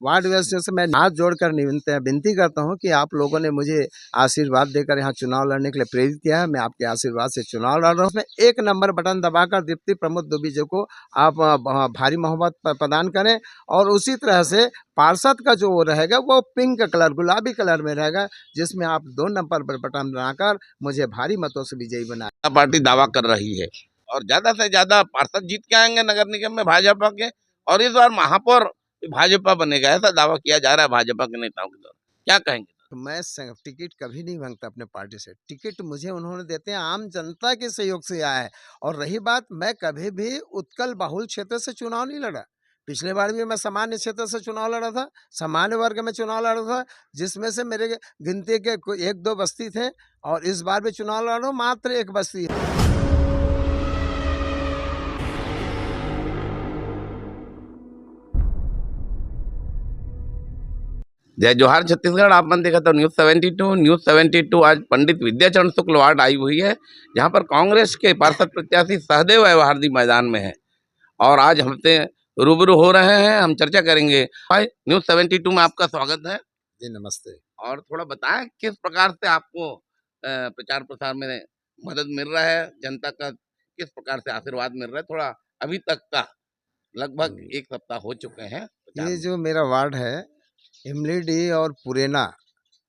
Ward वासियों से मैं हाथ जोड़कर विनती करता हूं कि आप लोगों ने मुझे आशीर्वाद देकर यहाँ चुनाव लड़ने के लिए प्रेरित किया है। मैं आपके आशीर्वाद से चुनाव लड़ रहा हूँ। उसमें 1 नंबर बटन दबाकर दीप्ति प्रमोद दुबे जी को आप भारी मोहब्बत प्रदान करें और उसी तरह से पार्षद का जो रहेगा वो पिंक कलर, गुलाबी कलर में रहेगा, जिसमें आप 2 नंबर पर बटन बनाकर मुझे भारी मतों से विजयी बनाए। पार्टी दावा कर रही है और ज्यादा से ज्यादा पार्षद जीत के आएंगे नगर निगम में भाजपा के, और इस बार महापौर भाजपा बनेगा, ऐसा दावा किया जा रहा है भाजपा के नेताओं के द्वारा। क्या कहेंगे? तो मैं टिकट कभी नहीं मांगता अपने पार्टी से। टिकट मुझे उन्होंने देते हैं, आम जनता के सहयोग से आया है। और रही बात, मैं कभी भी उत्कल बहुल क्षेत्र से चुनाव नहीं लड़ा। पिछले बार भी मैं सामान्य क्षेत्र से चुनाव लड़ा था, सामान्य वर्ग में चुनाव लड़ा था, जिसमें से मेरे गिनती के 1-2 बस्ती थे। और इस बार भी चुनाव लड़ रहा हूँ, मात्र 1 बस्ती है। जय जोहार छत्तीसगढ़। आप मन देखा तो न्यूज़ 72 आज पंडित विद्याचरण शुक्ल वार्ड आई हुई है, जहां पर कांग्रेस के पार्षद प्रत्याशी सहदेव अय्यवार मैदान में है और आज हमसे रूबरू हो रहे हैं। हम चर्चा करेंगे। भाई, न्यूज़ 72 में आपका स्वागत है जी नमस्ते। और थोड़ा बताएं किस प्रकार से आपको प्रचार प्रसार में मदद मिल रहा है, जनता का किस प्रकार से आशीर्वाद मिल रहा है। थोड़ा अभी तक का लगभग 1 सप्ताह हो चुके हैं प्रचार ये में। जो मेरा वार्ड है, इमलीडीह और पुरेना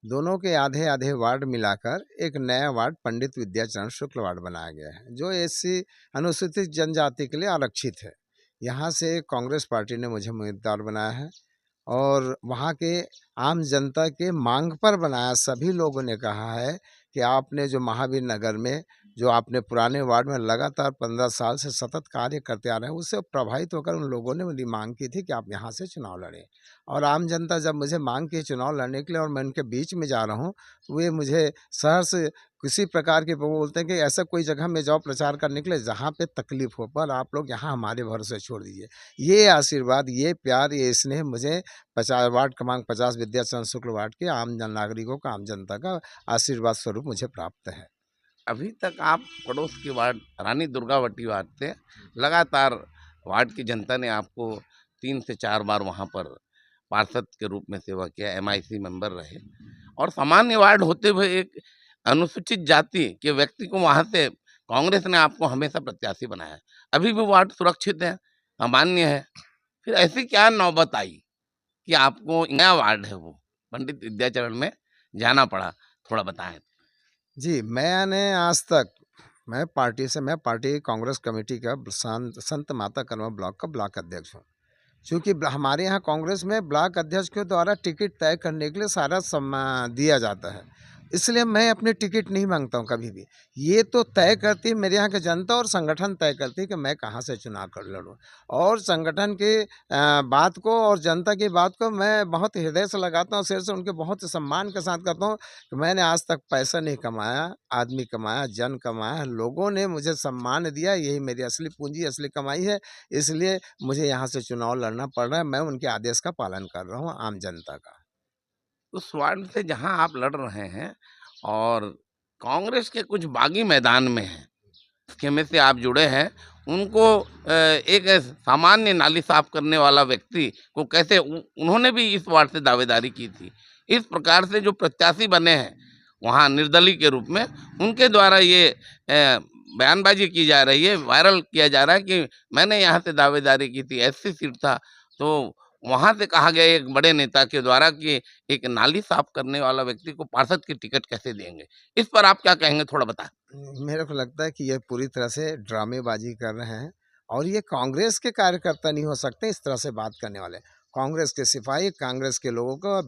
दोनों के आधे-आधे वार्ड मिलाकर एक नया वार्ड पंडित विद्याचरण शुक्ल वार्ड बनाया गया है, जो एससी अनुसूचित जनजाति के लिए आरक्षित है। यहाँ से कांग्रेस पार्टी ने मुझे उम्मीदवार बनाया है और वहाँ के आम जनता के मांग पर बनाया। सभी लोगों ने कहा है कि आपने जो महावीर नगर में जो आपने पुराने वार्ड में लगातार 15 साल से सतत कार्य करते आ रहे हैं, उससे प्रभावित होकर उन लोगों ने मेरी मांग की थी कि आप यहाँ से चुनाव लड़ें। और आम जनता जब मुझे मांग की चुनाव लड़ने के लिए और मैं उनके बीच में जा रहा हूँ, तो वे मुझे शहर से किसी प्रकार के वो बोलते हैं कि ऐसा कोई जगह में जाओ प्रचार करने के लिए जहाँ पे तकलीफ हो, पर आप लोग यहाँ हमारे भरोसे छोड़ दीजिए। ये आशीर्वाद, ये प्यार, ये स्नेह मुझे 50 वार्ड क्रमांक 50 विद्याचरण शुक्ल वार्ड के आम नागरिकों का, आम जनता का आशीर्वाद स्वरूप मुझे प्राप्त है। अभी तक आप पड़ोस की वार्ड रानी दुर्गावती वार्ड से लगातार वार्ड की जनता ने आपको 3 से 4 बार वहाँ पर पार्षद के रूप में सेवा किया, एमआईसी मेंबर रहे और सामान्य वार्ड होते हुए एक अनुसूचित जाति के व्यक्ति को वहाँ से कांग्रेस ने आपको हमेशा प्रत्याशी बनाया है। अभी भी वार्ड सुरक्षित है, सामान्य है, फिर ऐसी क्या नौबत आई कि आपको नया वार्ड है वो पंडित विद्याचरण में जाना पड़ा? थोड़ा बताएं। जी, मैं पार्टी कांग्रेस कमेटी का संत माता करमा ब्लॉक का ब्लॉक अध्यक्ष हूँ। चूँकि हमारे यहाँ कांग्रेस में ब्लॉक अध्यक्ष के द्वारा टिकट तय करने के लिए सारा दिया जाता है, इसलिए मैं अपनी टिकट नहीं मांगता हूँ कभी भी। ये तो तय करती है मेरे यहाँ की जनता और संगठन तय करती है कि मैं कहाँ से चुनाव कर लड़ूँ। और संगठन की बात को और जनता की बात को मैं बहुत हृदय से लगाता हूँ, सिर से उनके बहुत सम्मान के साथ करता हूँ कि मैंने आज तक पैसा नहीं कमाया, आदमी कमाया, जन कमाया, लोगों ने मुझे सम्मान दिया, यही मेरी असली पूंजी, असली कमाई है। इसलिए मुझे यहाँ से चुनाव लड़ना पड़ रहा है। मैं उनके आदेश का पालन कर रहा हूँ, आम जनता का। उस वार्ड से जहां आप लड़ रहे हैं और कांग्रेस के कुछ बागी मैदान में हैं, खेमे से आप जुड़े हैं, उनको एक सामान्य नाली साफ करने वाला व्यक्ति को कैसे उन्होंने भी इस वार्ड से दावेदारी की थी। इस प्रकार से जो प्रत्याशी बने हैं वहाँ निर्दलीय के रूप में, उनके द्वारा ये बयानबाजी की जा रही है, वायरल किया जा रहा है कि मैंने यहाँ से दावेदारी की थी, एससी सीट था। तो वहाँ से कहा गया एक बड़े नेता के द्वारा कि एक नाली साफ करने वाला व्यक्ति को पार्षद की टिकट कैसे देंगे? इस पर आप क्या कहेंगे, थोड़ा बताएं। मेरे को लगता है कि ये पूरी तरह से ड्रामेबाजी कर रहे हैं और ये कांग्रेस के कार्यकर्ता नहीं हो सकते इस तरह से बात करने वाले। कांग्रेस के सिपाही कांग्रेस के लोगों को,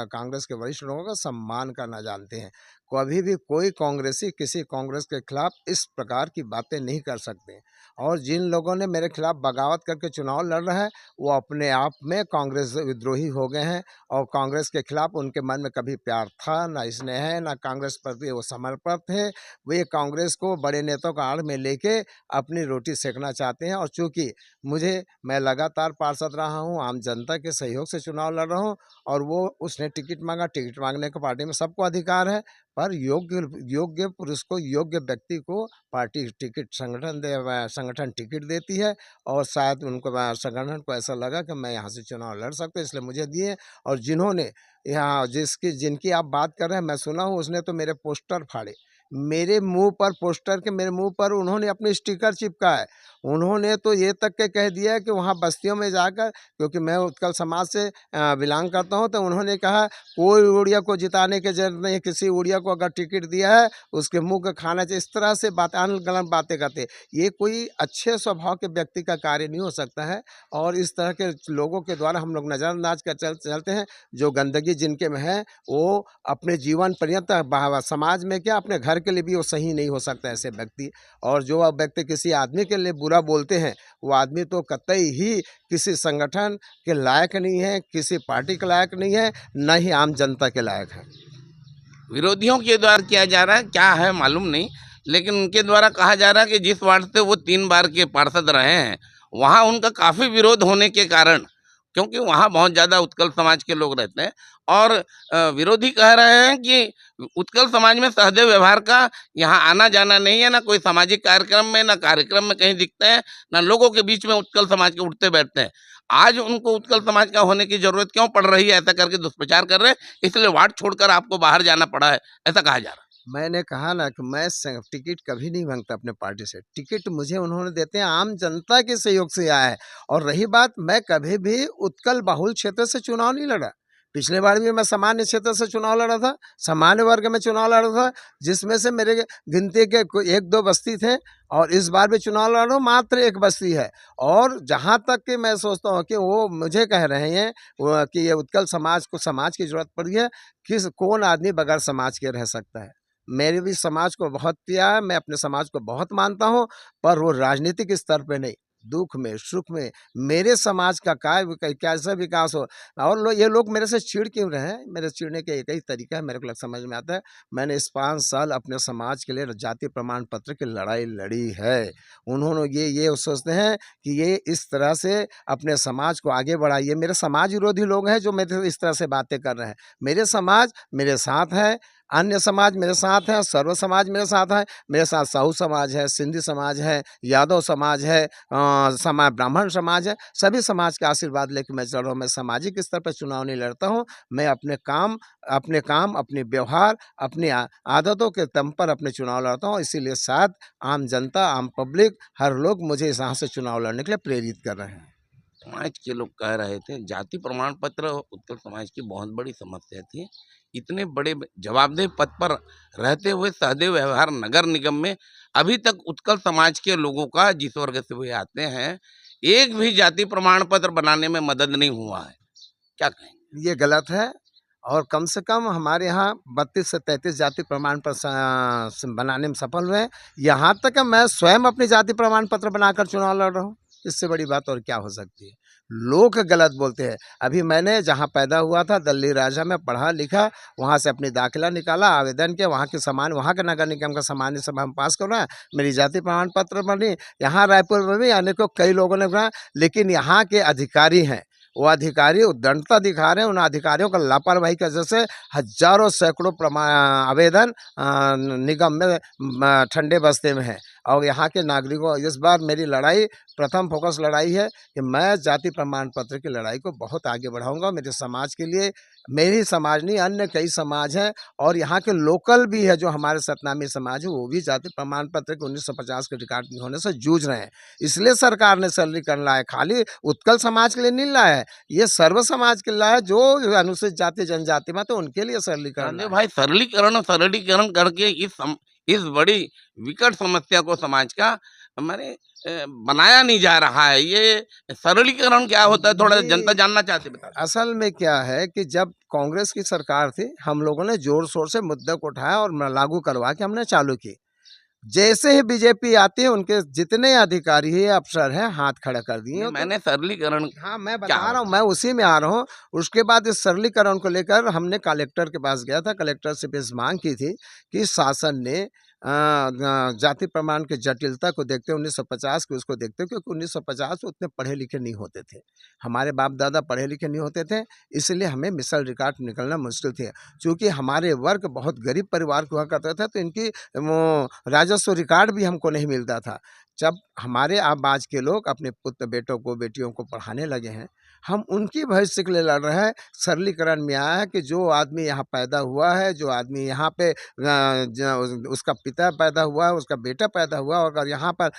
कांग्रेस के वरिष्ठ लोगों का सम्मान करना जानते हैं। कभी भी कोई कांग्रेसी किसी कांग्रेस के खिलाफ इस प्रकार की बातें नहीं कर सकते। और जिन लोगों ने मेरे खिलाफ बगावत करके चुनाव लड़ रहा है, वो अपने आप में कांग्रेस विद्रोही हो गए हैं और कांग्रेस के खिलाफ उनके मन में कभी प्यार था ना, स्नेह है ना, कांग्रेस प्रति वो समर्पित थे। वे कांग्रेस को बड़े नेताओं का आड़ में लेके अपनी रोटी सेकना चाहते हैं। और चूंकि मैं लगातार पार्षद रहा हूँ, आम जनता के सहयोग से चुनाव लड़ रहा हूँ और वो उसने टिकट मांगा, टिकट मांगने का पार्टी में सबको अधिकार है। पर योग्य योग्य पुरुष को, योग्य व्यक्ति को पार्टी टिकट, संगठन टिकट देती है और शायद उनको संगठन को ऐसा लगा कि मैं यहाँ से चुनाव लड़ सकता हूँ, इसलिए मुझे दिए। और जिन्होंने यहाँ जिनकी आप बात कर रहे हैं, मैं सुना हूँ उसने तो मेरे पोस्टर फाड़े, मेरे मुंह पर पोस्टर के, मेरे मुंह पर उन्होंने अपने स्टिकर चिपका है। उन्होंने तो ये तक के कह दिया है कि वहाँ बस्तियों में जाकर, क्योंकि मैं उत्कल समाज से बिलोंग करता हूँ, तो उन्होंने कहा कोई उड़िया को जिताने की जरूरत नहीं है, किसी उड़िया को अगर टिकट दिया है उसके मुंह का खाना चाहिए। इस तरह से बात गलत बातें करते, ये कोई अच्छे स्वभाव के व्यक्ति का कार्य नहीं हो सकता है। और इस तरह के लोगों के द्वारा हम लोग नज़रअंदाज कर चलते हैं। जो गंदगी जिनके में है वो अपने जीवन पर्यंत समाज में क्या, अपने घर के लिए भी वो सही नहीं हो सकता ऐसे व्यक्ति। और जो व्यक्ति किसी आदमी के लिए बुरा बोलते हैं, वो आदमी तो कतई ही किसी संगठन के लायक नहीं है, किसी पार्टी के लायक नहीं है, न ही आम जनता के लायक है। विरोधियों के द्वारा किया जा रहा है, क्या है मालूम नहीं, लेकिन उनके द्वारा कहा जा रहा है कि जिस वार्ड से वो 3 बार के पार्षद रहे हैं, वहाँ उनका काफ़ी विरोध होने के कारण, क्योंकि वहाँ बहुत ज़्यादा उत्कल समाज के लोग रहते हैं और विरोधी कह रहे हैं कि उत्कल समाज में सहदेव व्यवहार का यहाँ आना-जाना नहीं है, ना कोई सामाजिक कार्यक्रम में, ना कार्यक्रम में कहीं दिखते हैं, ना लोगों के बीच में उत्कल समाज के उठते-बैठते हैं। आज उनको उत्कल समाज का होने की ज़रूरत क्यों पड़ रही है, ऐसा करके दुष्प्रचार कर रहे हैं, इसलिए वार्ड छोड़कर आपको बाहर जाना पड़ा है, ऐसा कहा जा रहा है। मैंने कहा ना कि मैं टिकट कभी नहीं मांगता अपने पार्टी से। टिकट मुझे उन्होंने देते हैं, आम जनता के सहयोग से आया है। और रही बात, मैं कभी भी उत्कल बहुल क्षेत्र से चुनाव नहीं लड़ा। पिछले बार भी मैं सामान्य क्षेत्र से चुनाव लड़ा था, सामान्य वर्ग में चुनाव लड़ा था, जिसमें से मेरे गिनती के 1-2 बस्ती थे। और इस बार भी चुनाव लड़ रहा हूँ, मात्र 1 बस्ती है। और जहाँ तक कि मैं सोचता हूँ कि वो मुझे कह रहे हैं कि ये उत्कल समाज को समाज की ज़रूरत पड़ी है, कौन आदमी बगैर समाज के रह सकता है। मेरे भी समाज को बहुत प्यार है, मैं अपने समाज को बहुत मानता हूँ, पर वो राजनीतिक स्तर पे नहीं, दुख में, सुख में मेरे समाज का कैसा विकास हो। और ये लोग मेरे से चिढ़ क्यों रहे हैं? मेरे चिढ़ने का एक ही तरीका है, मेरे को समझ में आता है। मैंने इस 5 साल अपने समाज के लिए जाति प्रमाण पत्र की लड़ाई लड़ी है। उन्होंने ये सोचते हैं कि ये इस तरह से अपने समाज को आगे बढ़ाइए। मेरे समाज विरोधी लोग हैं जो मेरे से इस तरह से बातें कर रहे हैं। मेरे समाज मेरे साथ है, अन्य समाज मेरे साथ हैं, सर्व समाज मेरे साथ है। मेरे साथ साहू समाज है, सिंधी समाज है, यादव समाज है, ब्राह्मण समाज है। सभी समाज का आशीर्वाद लेके मैं चल रहा हूँ। मैं सामाजिक स्तर पर चुनाव नहीं लड़ता हूँ। मैं अपने काम, अपने व्यवहार, अपनी आदतों के दम पर अपने चुनाव लड़ता हूँ। इसीलिए शायद आम जनता, आम पब्लिक, हर लोग मुझे इस यहाँ से चुनाव लड़ने के लिए प्रेरित कर रहे हैं। समाज के लोग कह रहे थे जाति प्रमाण पत्र उत्कल समाज की बहुत बड़ी समस्या थी। इतने बड़े जवाबदेह पद पर रहते हुए सहदेव व्यवहार नगर निगम में अभी तक उत्कल समाज के लोगों का, जिस वर्ग से वे आते हैं, एक भी जाति प्रमाण पत्र बनाने में मदद नहीं हुआ है। क्या कहेंगे? ये गलत है। और कम से कम हमारे यहाँ 32 से 33 जाति प्रमाण पत्र बनाने में सफल हुए हैं। यहाँ तक कि मैं स्वयं अपनी जाति प्रमाण पत्र बनाकर चुनाव लड़ रहा हूँ। इससे बड़ी बात और क्या हो सकती है? लोग गलत बोलते हैं। अभी मैंने जहाँ पैदा हुआ था दिल्ली राजा में पढ़ा लिखा, वहाँ से अपनी दाखिला निकाला, आवेदन किया, वहाँ के नगर निगम का सामान्य सभा में पास करवाया, मेरी जाति प्रमाण पत्र बनी। यहाँ रायपुर में भी अनेकों कई लोगों ने बनाया, लेकिन यहाँ के अधिकारी हैं, वो अधिकारी उद्दंडता दिखा रहे हैं। उन अधिकारियों का लापरवाही की वजह से हजारों सैकड़ों आवेदन निगम में ठंडे बस्ते में है। और यहाँ के नागरिकों, इस बार मेरी लड़ाई, प्रथम फोकस लड़ाई है कि मैं जाति प्रमाण पत्र की लड़ाई को बहुत आगे बढ़ाऊंगा। मेरे समाज के लिए, मेरी समाज नहीं, अन्य कई समाज हैं और यहाँ के लोकल भी है जो हमारे सतनामी समाज है, वो भी जाति प्रमाण पत्र के 1950 के रिकॉर्ड नहीं होने से जूझ रहे हैं। इसलिए सरकार ने सरलीकरण लाया, खाली उत्कल समाज के लिए नहीं लाया है, ये सर्व समाज के लिए लाया, जो अनुसूचित जाति जनजाति में, तो उनके लिए सरलीकरण अरे भाई, सरलीकरण करके इस बड़ी विकट समस्या को समाज का मैंने बनाया नहीं जा रहा है। ये सरलीकरण क्या होता है, थोड़ा जनता जानना चाहती है, बता। असल में क्या है कि जब कांग्रेस की सरकार थी, हम लोगों ने जोर शोर से मुद्दे को उठाया और लागू करवा के हमने चालू की। जैसे ही बीजेपी आती है, उनके जितने अधिकारी है, अफसर हैं, हाथ खड़ा कर दिए। मैंने सरलीकरण, हाँ, मैं बता रहा हूँ, मैं उसी में आ रहा हूँ। उसके बाद इस सरलीकरण को लेकर हमने कलेक्टर के पास गया था, कलेक्टर से इस मांग की थी कि शासन ने जाति प्रमाण की जटिलता को देखते हुए 1950 के उसको देखते हुए, क्योंकि 1950 में उतने पढ़े लिखे नहीं होते थे। हमारे बाप दादा पढ़े लिखे नहीं होते थे, इसलिए हमें मिसल रिकॉर्ड निकलना मुश्किल थी। चूँकि हमारे वर्ग बहुत गरीब परिवार हुआ करता था, तो इनकी वो राजस्व रिकॉर्ड भी हमको नहीं मिलता था। जब हमारे अब आज के लोग अपने पुत्र बेटों को बेटियों को पढ़ाने लगे हैं, हम उनकी भविष्य के लिए लड़ रहे हैं। सरलीकरण में आया है कि जो आदमी यहाँ पैदा हुआ है, जो आदमी यहाँ पे उसका पिता पैदा हुआ है, उसका बेटा पैदा हुआ है, और अगर यहाँ पर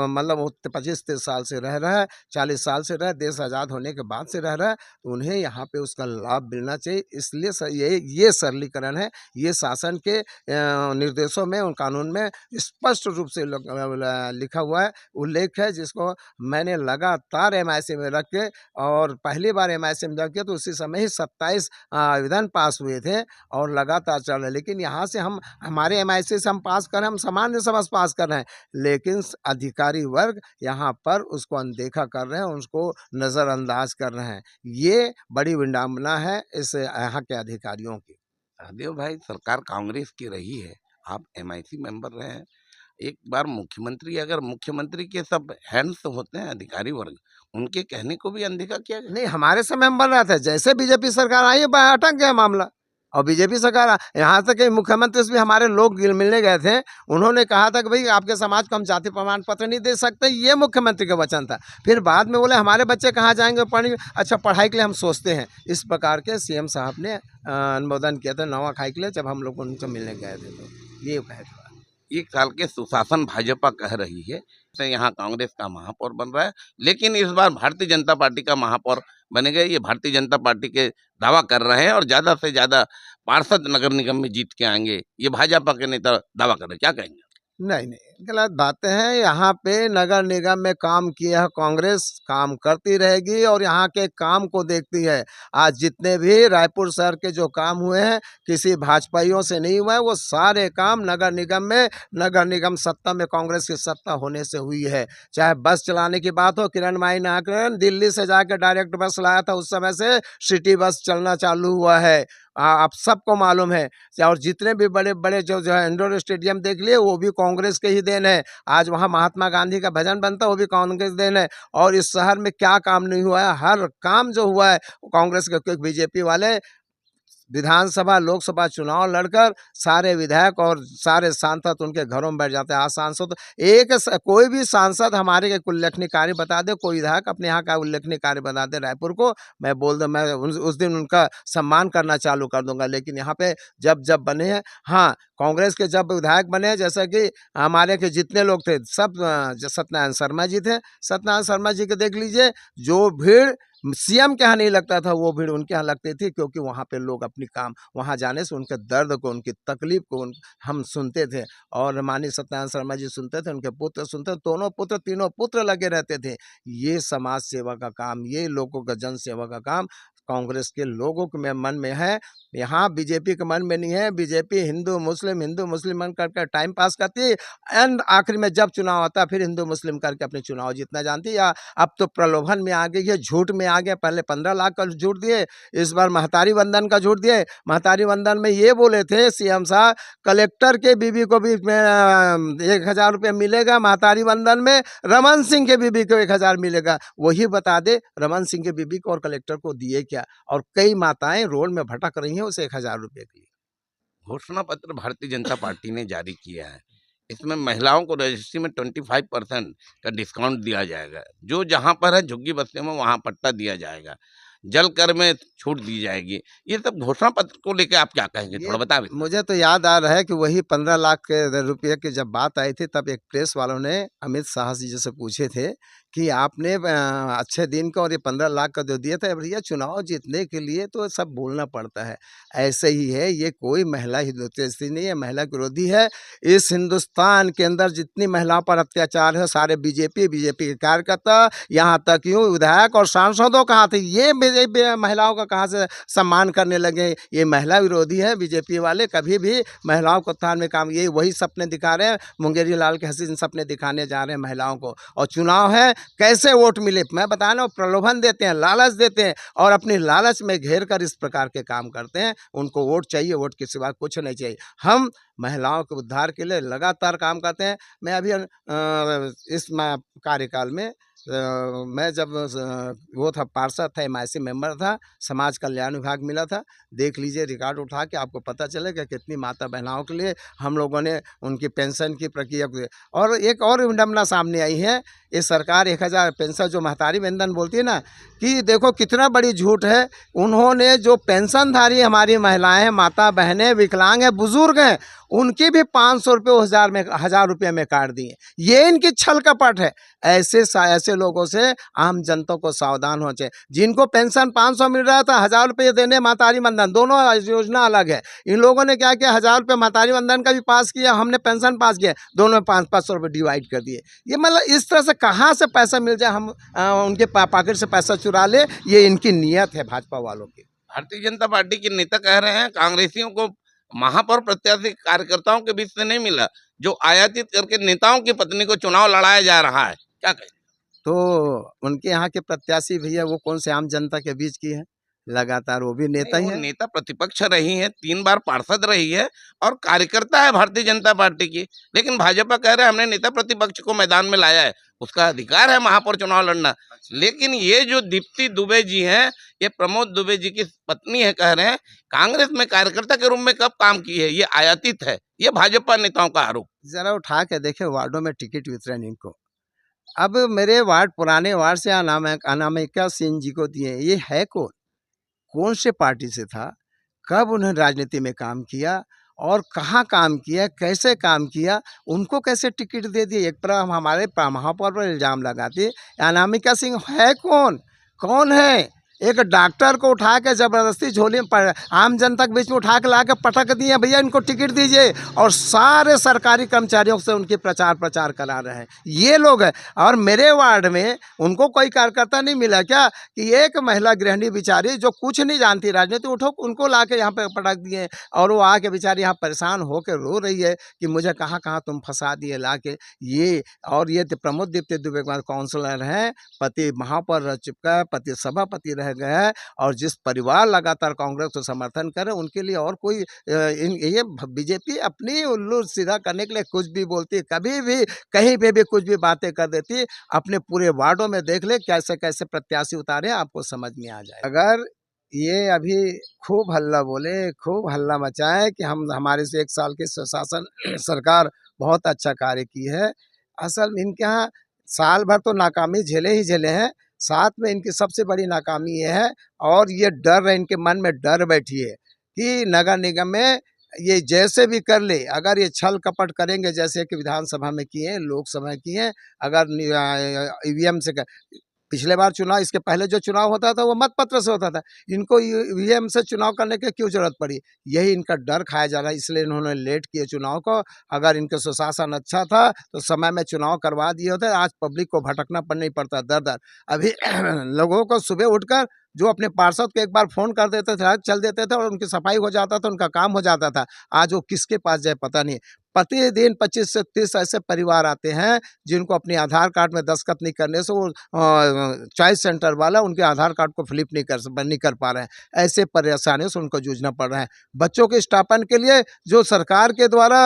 मतलब वो 25-30 साल से रह रहा है, 40 साल से रह, देश आज़ाद होने के बाद से रह रहा है, तो उन्हें यहाँ पे उसका लाभ मिलना चाहिए। इसलिए ये सरलीकरण है। ये शासन के निर्देशों में, उन कानून में स्पष्ट रूप से लिखा हुआ है, उल्लेख है, जिसको मैंने लगातार एमआईसी में रख के, और पहली बार एमआईसी में रख के तो उसी समय ही 27 आवेदन पास हुए थे और लगातार चल रहे हैं। लेकिन यहाँ से हम हमारे एमआईसी से हम पास कर रहे हैं, हम सामान्य समझ पास कर रहे हैं, लेकिन अधिकारी वर्ग यहाँ पर उसको अनदेखा कर रहे हैं, उसको नज़रअंदाज कर रहे हैं। ये बड़ी विडंबना है इस यहाँ के अधिकारियों की। सहदेव भाई, सरकार कांग्रेस की रही है, आप एमआईसी मेंबर रहे हैं। एक बार मुख्यमंत्री के सब हैंड्स होते हैं अधिकारी वर्ग, उनके कहने को भी अनदेखा किया गया। नहीं, हमारे समय हम बन रहा था, जैसे बीजेपी सरकार आई है अटक गया मामला। और बीजेपी सरकार यहाँ तक कि मुख्यमंत्री से भी हमारे लोग मिलने गए थे, उन्होंने कहा था कि भाई आपके समाज को हम जाति प्रमाण पत्र नहीं दे सकते, ये मुख्यमंत्री का वचन था। फिर बाद में बोले हमारे बच्चे कहाँ जाएंगे पढ़ने, अच्छा पढ़ाई के लिए हम सोचते हैं। इस प्रकार के सीएम साहब ने अनुमोदन किया था नवाखाई के लिए, जब हम लोग उनसे मिलने गए थे, तो ये कहे था। 1 साल के सुशासन भाजपा कह रही है, तो यहाँ कांग्रेस का महापौर बन रहा है, लेकिन इस बार भारतीय जनता पार्टी का महापौर बनेगा। ये भारतीय जनता पार्टी के दावा कर रहे हैं और ज़्यादा से ज़्यादा पार्षद नगर निगम में जीत के आएंगे, ये भाजपा के नेता दावा कर रहे हैं, क्या कहेंगे? नहीं, नहीं, गलत बातें हैं। यहाँ पे नगर निगम में काम किया है कांग्रेस, काम करती रहेगी और यहाँ के काम को देखती है। आज जितने भी रायपुर शहर के जो काम हुए हैं, किसी भाजपाइयों से नहीं हुआ है, वो सारे काम नगर निगम में, नगर निगम सत्ता में कांग्रेस की सत्ता होने से हुई है। चाहे बस चलाने की बात हो, किरण माई नागरन दिल्ली से जाकर डायरेक्ट बस लाया था, उस समय से सिटी बस चलना चालू हुआ है। आप सबको मालूम है। और जितने भी बड़े बड़े जो है इंडोर स्टेडियम देख लिए, वो भी कांग्रेस के ही देन है। आज वहाँ महात्मा गांधी का भजन बनता है, वो भी कांग्रेस देन है। और इस शहर में क्या काम नहीं हुआ है, हर काम जो हुआ है कांग्रेस के, क्योंकि बीजेपी वाले विधानसभा लोकसभा चुनाव लड़कर सारे विधायक और सारे सांसद उनके घरों में बैठ जाते हैं। आज सांसद कोई भी सांसद हमारे के उल्लेखनीय कार्य बता दे, कोई विधायक अपने यहाँ का उल्लेखनीय कार्य बता दे रायपुर को, मैं बोल दूँ, मैं उस दिन उनका सम्मान करना चालू कर दूंगा। लेकिन यहाँ पे जब जब बने हैं, हाँ, कांग्रेस के जब विधायक बने, जैसे कि हमारे के जितने लोग थे सब, सत्यनारायण शर्मा जी थे, सत्यनारायण शर्मा जी के देख लीजिए, जो भीड़ सीएम के यहाँ नहीं लगता था, वो भीड़ उनके यहाँ लगती थी, क्योंकि वहाँ पे लोग अपनी काम, वहाँ जाने से उनके दर्द को, उनकी तकलीफ को हम सुनते थे। और माननीय सत्यनारायण शर्मा जी सुनते थे, उनके पुत्र सुनते थे, दोनों पुत्र, तीनों पुत्र लगे रहते थे। ये समाज सेवा का काम, ये लोगों का जन सेवा का काम कांग्रेस के लोगों के मन में है, यहाँ बीजेपी के मन में नहीं है। बीजेपी हिंदू मुस्लिम मन करके टाइम पास करती है, एंड आखिर में जब चुनाव आता है फिर हिंदू मुस्लिम करके अपने चुनाव जीतना जानती है। या अब तो प्रलोभन में आ गई है, झूठ में आ गया। पहले 15 लाख का झूठ दिए, इस बार महतारी वंदन का झूठ दिए। महतारी वंदन में ये बोले थे सीएम साहब, कलेक्टर के बीबी को भी 1000 रुपये मिलेगा महतारी वंदन में, रमन सिंह के बीबी को 1000 मिलेगा। वही बता दे रमन सिंह के बीबी को और कलेक्टर को दिए क्या, और कई माताएं रोड में भटक रही हैं उस 1000 रुपये के लिए। घोषणा पत्र भारतीय जनता पार्टी ने जारी किया है, इसमें महिलाओं को रजिस्ट्री में 25% का डिस्काउंट दिया जाएगा। जो जहां पर है झुग्गी बस्तियों में वहां पट्टा दिया जाएगा, जल कर में छूट दी जाएगी। ये सब घोषणा पत्र को लेकर आप क्या कहेंगे, थोड़ा बता। मुझे तो याद आ रहा है कि वही 15 लाख के रुपये की जब बात आई थी, तब एक प्रेस वालों ने अमित शाह जी से पूछे थे कि आपने अच्छे दिन का और ये 15 लाख का जो दिया था, भैया चुनाव जीतने के लिए तो सब बोलना पड़ता है। ऐसे ही है, ये कोई महिला हितैषी नहीं है, महिला विरोधी है। इस हिंदुस्तान के अंदर जितनी महिलाओं पर अत्याचार है, सारे बीजेपी के कार्यकर्ता, यहाँ तक यूँ विधायक और सांसदों कहाँ थे, ये महिलाओं का कहाँ से सम्मान करने लगे। ये महिला विरोधी है बीजेपी वाले, कभी भी महिलाओं को उत्थान में काम, ये वही सपने दिखा रहे हैं, मुंगेरी लाल के हसीन सपने दिखाने जा रहे हैं महिलाओं को। और चुनाव है, कैसे वोट मिले। मैं बताया ना, प्रलोभन देते हैं, लालच देते हैं और अपनी लालच में घेर कर इस प्रकार के काम करते हैं। उनको वोट चाहिए, वोट के सिवा कुछ नहीं चाहिए। हम महिलाओं के उद्धार के लिए लगातार काम करते हैं। मैं अभी इस कार्यकाल में मैं जब वो था, पार्षद था, एमआईसी मेंबर था, समाज कल्याण विभाग मिला था। देख लीजिए रिकॉर्ड उठा के, आपको पता चलेगा कितनी माता बहनों के लिए हम लोगों ने उनकी पेंशन की प्रक्रिया को। और एक और विडंबना सामने आई है, ये सरकार 1000 पेंशन जो महतारी वेतन बोलती है ना, कि देखो कितना बड़ी झूठ है। उन्होंने जो पेंशनधारी हमारी महिलाएं हैं, माता बहनें, विकलांग हैं, बुजुर्ग हैं, उनकी भी 500 रुपये 1000 रुपये में काट दिए। ये इनकी छल कपट है। ऐसे लोगों से आम जनता को सावधान होना चाहिए। जिनको पेंशन 500 मिल रहा था, 1000 रुपये देने महतारी वंदन, दोनों योजना अलग है। इन लोगों ने क्या किया, 1000 रुपये महतारी वंदन का भी पास किया, हमने पेंशन पास किया, दोनों में 500 रुपये डिवाइड कर दिए। ये मतलब इस तरह से कहाँ से पैसा मिल जाए, हम उनके पॉकेट से पैसा चुरा ले, ये इनकी नीयत है भाजपा वालों की। भारतीय जनता पार्टी के नेता कह रहे हैं कांग्रेसियों को महापौर प्रत्याशी कार्यकर्ताओं के बीच से नहीं मिला, जो आयातित करके नेताओं की पत्नी को चुनाव लड़ाया जा रहा है, क्या कहें? तो उनके यहाँ के प्रत्याशी भैया वो कौन से आम जनता के बीच की है, लगातार वो भी नेता नहीं, ही वो है। नेता प्रतिपक्ष रही है, 3 बार पार्षद रही है और कार्यकर्ता है भारतीय जनता पार्टी की। लेकिन भाजपा कह रहे हैं हमने नेता प्रतिपक्ष को मैदान में लाया है, उसका अधिकार है महापौर चुनाव लड़ना। लेकिन ये जो दीप्ति दुबे जी हैं, ये प्रमोद दुबे जी की पत्नी है, कह रहे हैं कांग्रेस में कार्यकर्ता के रूप में कब काम की है, ये आयातित है। ये भाजपा नेताओं का आरोप। जरा उठा के देखे वार्डों में टिकट वितरण इनको। अब मेरे वार्ड, पुराने वार्ड से अनामिका सिंह जी को दिए, ये है कौन, कौन से पार्टी से था, कब उन्होंने राजनीति में काम किया और कहाँ काम किया, कैसे काम किया, उनको कैसे टिकट दे दिए। एक पर हम हमारे महापौर पर इल्ज़ाम लगाते, अनामिका सिंह है कौन, कौन है। एक डॉक्टर को उठा के ज़बरदस्ती झोली में आम जनता के बीच में उठा के ला के पटक दिए, भैया इनको टिकट दीजिए, और सारे सरकारी कर्मचारियों से उनके प्रचार करा रहे हैं ये लोग हैं। और मेरे वार्ड में उनको कोई कार्यकर्ता नहीं मिला क्या, कि एक महिला गृहिणी बेचारी जो कुछ नहीं जानती राजनीति, उठो उनको ला के यहाँ पे पटक दिए, और वो आके बेचारी यहाँ परेशान होकर रो रही है कि मुझे कहाँ कहाँ तुम फंसा दिए ला के। ये और ये प्रमोद दीप्ति दुबे के काउंसलर हैं, पति महापौर रह चुका है, पति सभापति रह गया है, और जिस परिवार लगातार कांग्रेस को समर्थन करे, उनके लिए और कोई ये बीजेपी अपनी उल्लू सीधा करने के लिए कुछ भी बोलती, कभी भी कहीं पे भी कुछ भी बातें कर देती। अपने पूरे वार्डों में देख ले कैसे कैसे प्रत्याशी उतारे, आपको समझ में आ जाए। अगर ये अभी खूब हल्ला बोले, खूब हल्ला मचाए कि हम हमारे से 1 साल के सुशासन सरकार बहुत अच्छा कार्य की है, असल में इनके यहाँ साल भर तो नाकामी झेले ही झेले हैं, साथ में इनकी सबसे बड़ी नाकामी ये है, और ये डर है, इनके मन में डर बैठी है कि नगर निगम में ये जैसे भी कर ले, अगर ये छल कपट करेंगे जैसे कि विधानसभा में किए, लोकसभा किए, अगर ईवीएम से पिछले बार चुनाव, इसके पहले जो चुनाव होता था वो मत पत्र से होता था, इनको ईवीएम से चुनाव करने की क्यों जरूरत पड़ी। यही इनका डर खाया जा रहा है, इसलिए इन्होंने लेट किए चुनाव को। अगर इनका सुशासन अच्छा था तो समय में चुनाव करवा दिए होते, आज पब्लिक को भटकना नहीं पड़ता दर दर। अभी लोगों को सुबह उठकर जो अपने पार्षद को एक बार फ़ोन कर देते थे, चल देते थे और उनकी सफाई हो जाता था, उनका काम हो जाता था। आज वो किसके पास जाए पता नहीं। प्रतिदिन 25 से 30 ऐसे परिवार आते हैं जिनको अपने आधार कार्ड में दस्तखत नहीं करने से वो चॉइस सेंटर वाला उनके आधार कार्ड को फ्लिप नहीं कर पा रहे हैं। ऐसे परेशानियों से उनको जूझना पड़ रहा है। बच्चों के स्टाइपेंड के लिए जो सरकार के द्वारा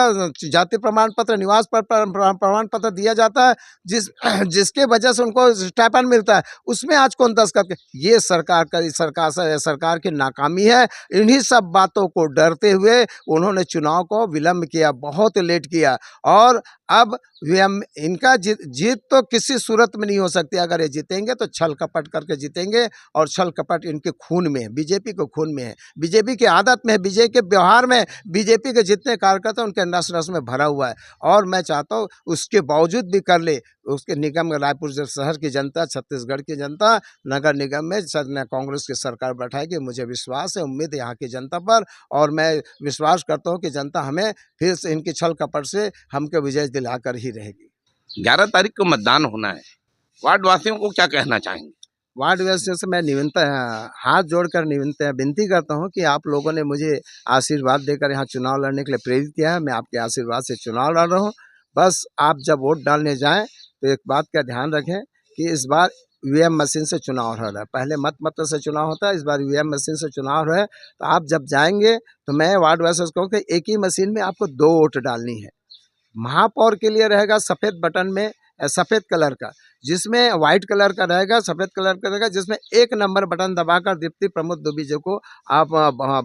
जाति प्रमाण पत्र, निवास पर प्रमाण पत्र दिया जाता है, जिसके वजह से उनको स्टाइपेंड मिलता है, उसमें आज कौन दस्तखत। ये सरकार की नाकामी है। इन्हीं सब बातों को डरते हुए उन्होंने चुनाव को विलंब किया, बहुत लेट किया, और अब इनका जीत तो किसी सूरत में नहीं हो सकती। अगर ये जीतेंगे तो छल कपट करके जीतेंगे, और छल कपट इनके खून में है, बीजेपी के खून में है, बीजेपी की आदत में है, बीजेपी के व्यवहार में, बीजेपी के जितने कार्यकर्ता उनके नस नस में भरा हुआ है। और मैं चाहता हूँ उसके बावजूद भी कर ले, उसके निगम रायपुर शहर की जनता, छत्तीसगढ़ की जनता नगर निगम में कांग्रेस की सरकार बैठाएगी। मुझे विश्वास है, उम्मीद है यहाँ की जनता पर, और मैं विश्वास करता हूँ कि जनता हमें फिर से इनकी छल कपट से हमको विजय दिलाकर ही रहेगी। 11 तारीख को मतदान होना है, वार्ड वासियों को क्या कहना चाहेंगे? वार्ड वासियों से मैं हाथ जोड़कर विनती करता हूँ कि आप लोगों ने मुझे आशीर्वाद देकर यहाँ चुनाव लड़ने के लिए प्रेरित किया है। मैं आपके आशीर्वाद से चुनाव लड़ रहा हूँ। बस आप जब वोट डालने जाएं तो एक बात का ध्यान रखें कि इस बार ईवीएम मशीन से चुनाव हो रहा है। पहले मत पत्र से चुनाव होता है, इस बार ईवीएम मशीन से चुनाव हो रहा है। तो आप जब जाएंगे तो मैं वार्ड वासियों को कहूँ कि एक ही मशीन में आपको 2 वोट डालनी है। महापौर के लिए रहेगा सफ़ेद बटन में सफ़ेद कलर का, जिसमें व्हाइट कलर का रहेगा, सफ़ेद कलर का रहेगा, जिसमें 1 नंबर बटन दबाकर दीप्ति प्रमोद दुबे जी को आप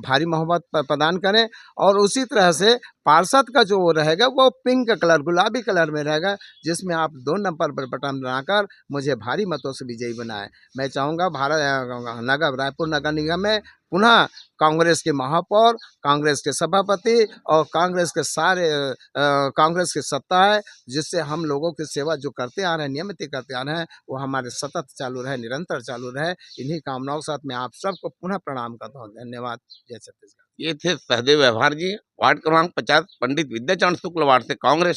भारी मोहब्बत प्रदान करें। और उसी तरह से पार्षद का जो वो रहेगा वो पिंक कलर गुलाबी कलर में रहेगा, जिसमें आप 2 नंबर पर बटन बनाकर मुझे भारी मतों से विजयी बनाएं। मैं चाहूँगा नगर रायपुर नगर निगम में पुनः कांग्रेस के महापौर, कांग्रेस के सभापति और कांग्रेस के सारे कांग्रेस की सत्ता है, जिससे हम लोगों की सेवा जो करते आ रहे हैं, नियमित करते आ रहे हैं, वो हमारे सतत चालू रहे, निरंतर चालू रहे। इन्हीं कामनाओं के साथ मैं आप सबको पुनः प्रणाम करता हूँ। धन्यवाद। जय छत्तीसगढ़। ये थे सहदेव व्यवहार जी, वार्ड क्रमांक 50 पंडित विद्याचरण शुक्ल वार्ड से कांग्रेस